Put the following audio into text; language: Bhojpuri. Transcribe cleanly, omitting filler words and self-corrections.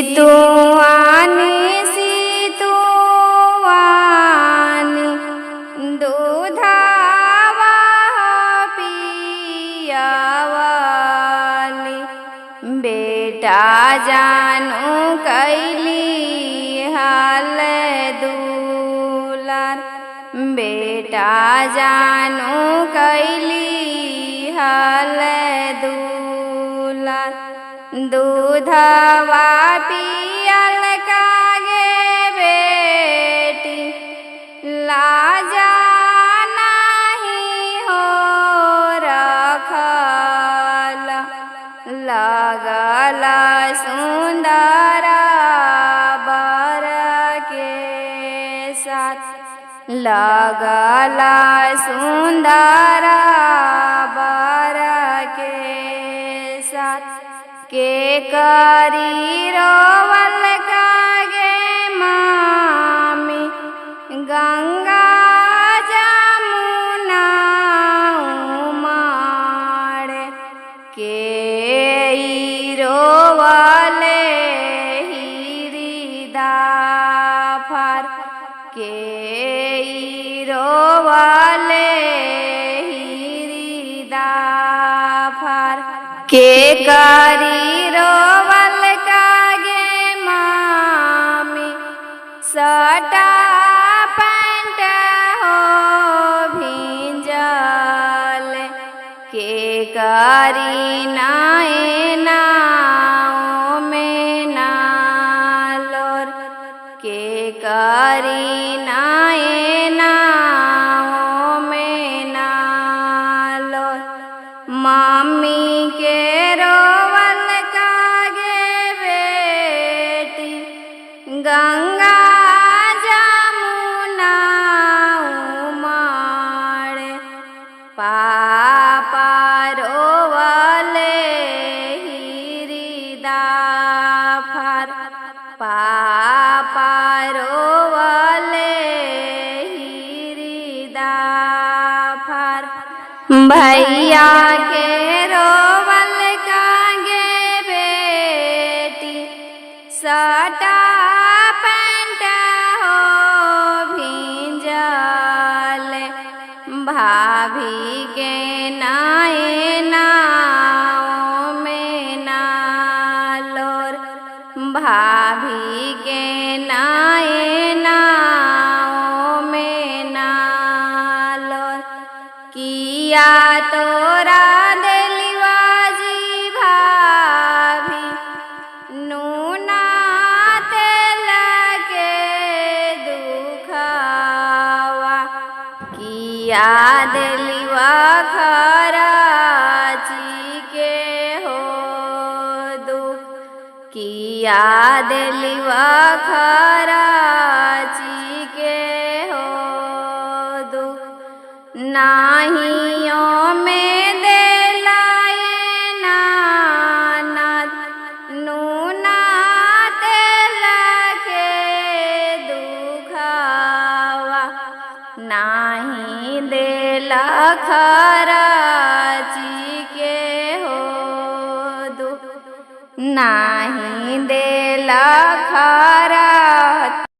सितुआनी दूधावा पियावाली बेटा जानू कैली हाल दूलार बेटा जानू कैली हाल दूलार दूधवा पियल कागे बेटी लाजा नहीं हो रखल लगल सुंदर बर के साथ लगल सुंदर बर के साथ के करी रोवल कागे मामी गंगा जमुना उमाड़े के रोवले हिरिदाफर के रोवले हिरिदाफर के करी रोवल कागे मामी सटा पैंट हो भिंजल के करी नाए नाओ में नालोर के करी नाए नाओ में नालोर मम्मी के रोवल कागे बेटी गंगा जमुना उमाड़े पापा रोवले हिरिदाफर पापा रोवले हिरिदाफर भैया के रोवल कागे बेटी सटा पैंट हो भिंजल भाभी के नाए नाओ में नालोर भाभी के नाए नाओ में नालोर किया तोरा दिलवाजी भाभी नूना तेल के दुखावा किया दिलवा खराची के हो दुख किया दिलवा खराची के हो दुख नाहियों में देलाए नानद नूना तेल के दुखावा नाही देला खराची के हो दुख नाही देला खरा